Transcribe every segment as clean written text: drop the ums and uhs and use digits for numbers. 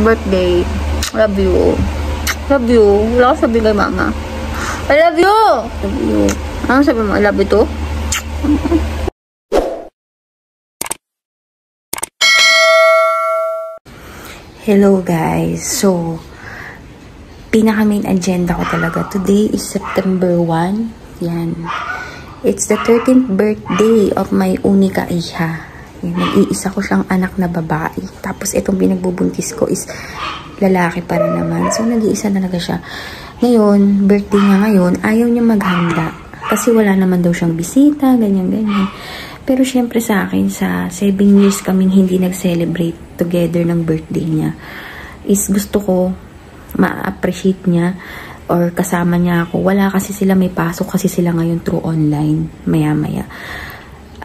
birthday. Love you. Love you. Wala ko sabihin kay mama. I love you! Love you. Ano sabi mo? I love you too? Hello guys. So, pinaka main agenda ko talaga. Today is September 1. Yan. It's the 13th birthday of my unika iha. Nag-iisa ko siyang anak na babae. Tapos itong pinagbubuntis ko is lalaki pa rin naman. So, nag-iisa talaga siya. Ngayon, birthday niya ngayon, ayaw niya maghanda. Kasi wala naman daw siyang bisita, ganyan-ganyan. Pero syempre sa akin, sa 7 years kaming hindi nag-celebrate together ng birthday niya, is gusto ko ma-appreciate niya or kasama niya ako. Wala kasi sila, may pasok kasi sila ngayon through online, maya-maya.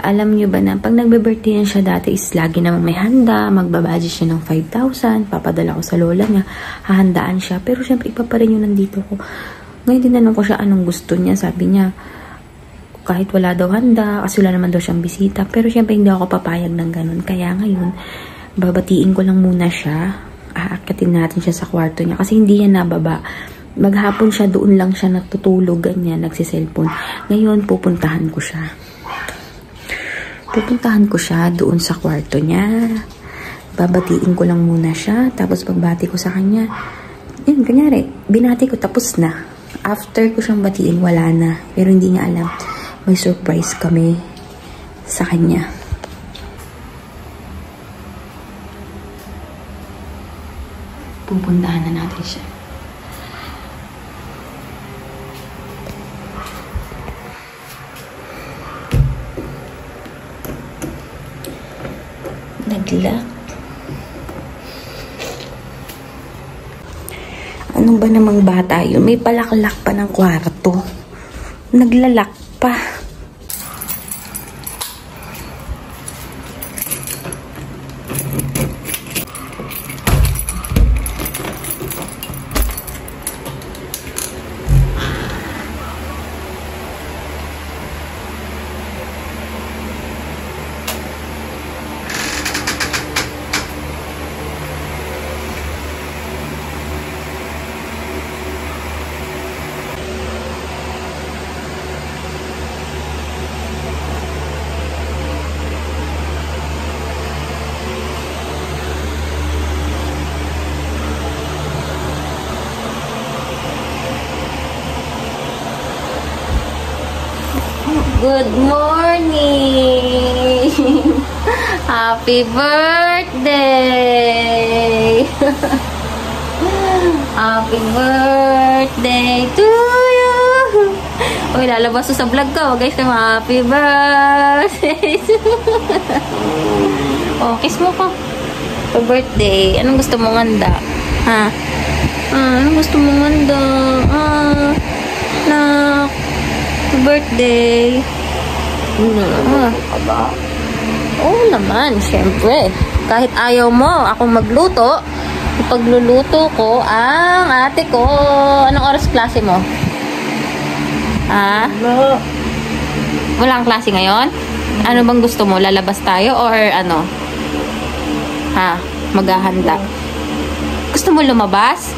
Alam niyo ba na, pag nagbe-birthday siya dati is lagi namang may handa, magbabudget siya ng 5,000, papadala ko sa lola niya, hahandaan siya. Pero syempre, iba pa rin yung nandito ko. Ngayon, tinanong ko siya anong gusto niya. Sabi niya, kahit wala daw handa, kasi wala naman daw siyang bisita. Pero syempre, hindi ako papayag ng ganun. Kaya ngayon, babatiin ko lang muna siya. Aakatin natin siya sa kwarto niya. Kasi hindi yan nababa. Maghapon siya, doon lang siya natutulog, ganyan, nagsiselfone. Ngayon, pupuntahan ko siya. Pupuntahan ko siya doon sa kwarto niya. Babatiin ko lang muna siya. Tapos pagbati ko sa kanya, yun, kanyari, binati ko, tapos na. After ko siyang batiin, wala na. Pero hindi niya alam. May surprise kami sa kanya. Pupuntahan na natin siya. Naglock. Ano ba namang bata yun? May palaklak pa ng kwarto. Naglalak pa. Good morning! Happy birthday! Happy birthday to you! Uy, lalabas sa vlog ko, guys. Happy birthday to oh, kiss mo ko. Happy birthday. Anong gusto mong handa? Ha? Anong gusto mong handa? Birthday. Oo naman, syempre. Kahit ayaw mo akong magluto, ipagluluto ko ang ate ko. Anong oras klase mo? Walang klase ngayon? Ano bang gusto mo? Lalabas tayo or ano? Maghahanda? Gusto mo lumabas?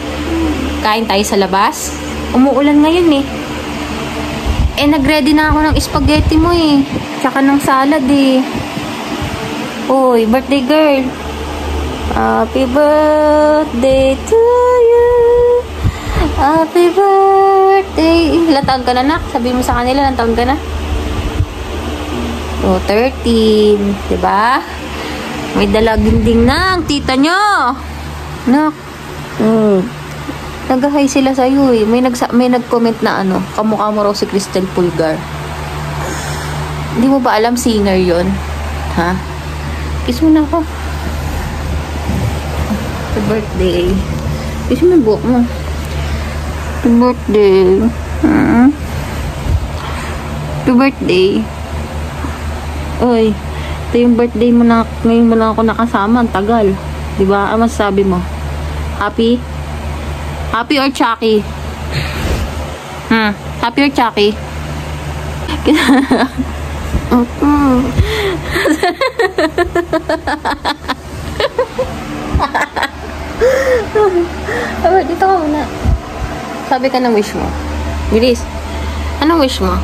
Kain tayo sa labas? Umuulan ngayon eh. Nag-ready na ako ng spaghetti mo eh. Tsaka ng salad eh. Uy, birthday girl. Happy birthday to you. Happy birthday. Ilang taon ka na, nak? Sabi mo sa kanila, ilang taon ka na? 13. Diba? May dalaginding na ang tita nyo. Nak. Nag-hi sila sa'yo eh. May nag-comment na ano, kamukha mo raw si Cristel Pulgar. Hindi mo ba alam singer yon? Ha? Kiss mo na ako. Happy birthday. Kiss mo yung buhok mo. Happy birthday. Happy birthday. Uy, ito yung birthday mo na, ngayon mo lang ako nakasama. Ang tagal. Diba? Ano masasabi mo? Happy? Happy or Chucky? Happy or Chucky? Robert, dito ka muna. Sabi ka ng wish mo. Bilis. Anong wish mo?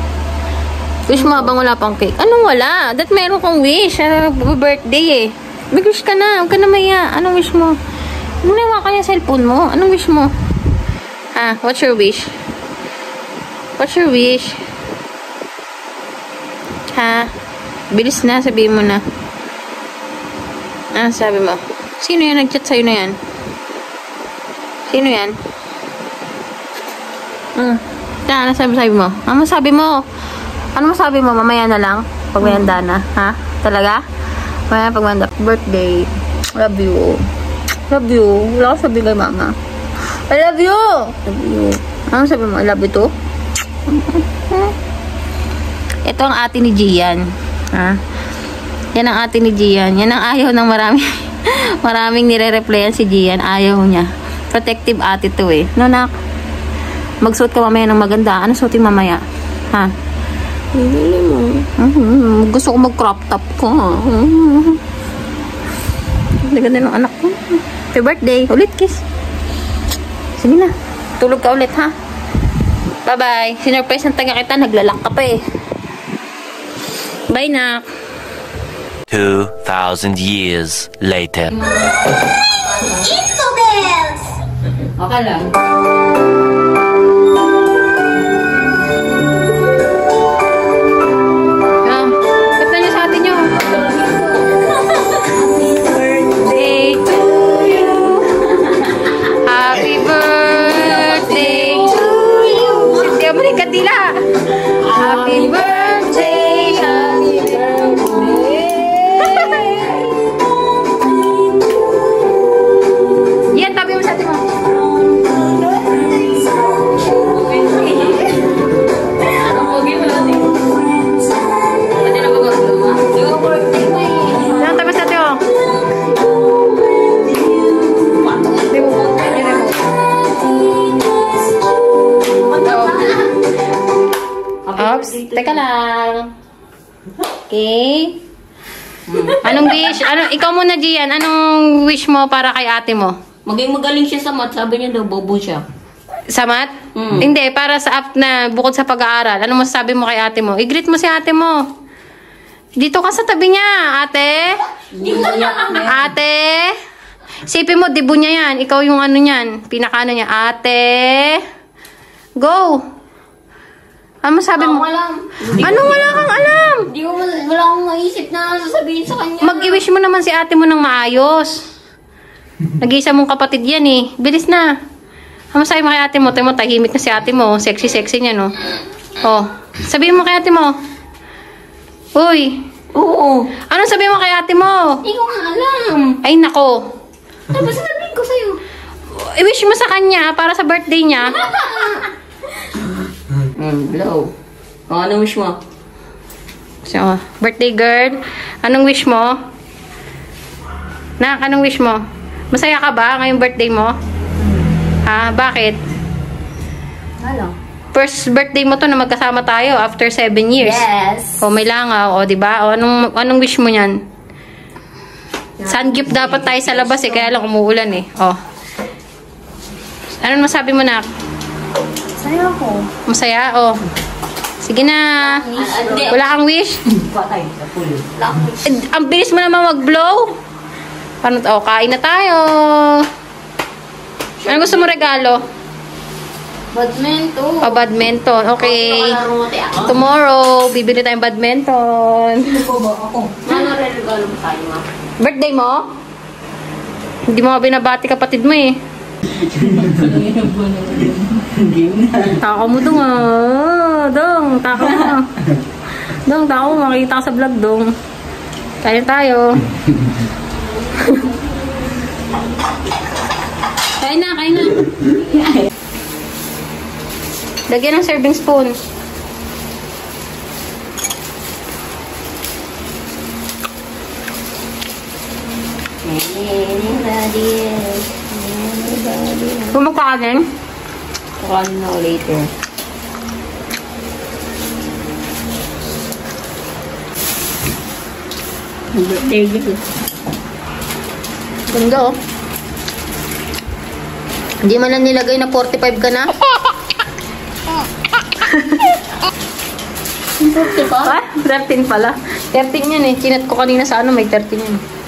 Wish mo habang wala pang cake? Anong wala? Dat meron kang wish. Birthday eh. Mag-wish ka na. Huwag ka na maya. Anong wish mo? Muna ka yung cellphone mo. Anong wish mo? Ha? What's your wish? What's your wish? Ha? Bilis na. Sabihin mo na. Ah, sabi mo. Sino yan nag-chat sa'yo na yan? Sino yan? Ano sabi mo? Ano sabi mo? Ano masabi mo? Mamaya na lang? Pag may handa na? Ha? Talaga? Mamaya pag may handa. Birthday. Love you. Love you. Wala ko sabi kay mama. I love you! Love you. Ano sabi mo? I love you too? Ito ang ate ni Gian. Ha? Yan ang ate ni Gian. Yan ang ayaw ng maraming nire-replyan si Gian. Ayaw niya. Protective ate to eh. No, nak? Magsuot ka mamaya ng maganda. Ano suotin mamaya? Ha? Hindi mo. Gusto ko mag-crop top ko. Ganda ng anak ko. Happy birthday. Ulit kiss. Sige na. Tulog ka ulit ha. Bye-bye. Sinurprise ng taga kita. Naglalak ka pa eh. Bye na. 2,000 years later. Infobells! Okay lang. Happy birthday, happy birthday. Yan, tabi mo sa atin mo. Yan, tabi sa atin mo. Oops, teka lang. Okay. Anong wish? Ikaw muna, Gian. Anong wish mo para kay ate mo? Maging magaling siya sa math. Sabi niya daw, bobo siya. Sa math? Hindi, para sa app na bukod sa pag-aaral. Ano masasabi mo kay ate mo? I-greet mo si ate mo. Dito ka sa tabi niya, ate. Ate. Sipin mo, dibo niya yan. Ikaw yung ano niyan. Pinakano niya. Ate. Go. Ano sabi mo? Anong wala kang alam? Wala akong maisip na sasabihin sa kanya. Mag-i-wish mo naman si ate mo ng maayos. Nag-iisa mong kapatid yan eh. Bilis na. Ano sabi mo kay ate mo? Tayo mo, tahimik na si ate mo. Sexy-sexy niya, no? Oh. Sabihin mo kay ate mo. Uy. Oo. Ano sabihin mo kay ate mo? Hindi ko nga alam. Ay, nako. Tapos sabihin ko sa'yo. I-wish mo sa kanya para sa birthday niya. Blow. O, anong wish mo? So, birthday girl. Anong wish mo? Nak, anong wish mo? Masaya ka ba ngayong birthday mo? Ha? Bakit? Ano? First birthday mo to na magkasama tayo after 7 years. Yes. O, may langaw. O, diba? O, anong wish mo yan? Sungift dapat tayo sa labas eh. Kaya lang umuulan eh. O. Anong masabi mo, Nak? Masaya ako. Masaya? O. Sige na. Wala kang wish? Patay. Napuli. Ang bilis mo naman mag-blow. Paano to? Kain na tayo. Ano gusto mo regalo? Badminton. O, badminton. Okay. Ako. Tomorrow, bibili tayong badminton. Ano po ba ako? Ano regalo mo tayo, ma? Birthday mo? Hindi mo binabati kapatid mo eh. Tako mo dong ah. Dong, tako mo. Dong, tako mo. Makikita ka sa vlog dong. Kain tayo. Kain na, kain na. Lagyan ng serving spoon. Kung magkakanin? Kakanin na ako later. Ganda oh. Hindi man lang nilagay na 45 ka na? 40 pa? Ah, 13 pala. 13 yan eh. Chinat ko kanina sa ano, may 13 yan.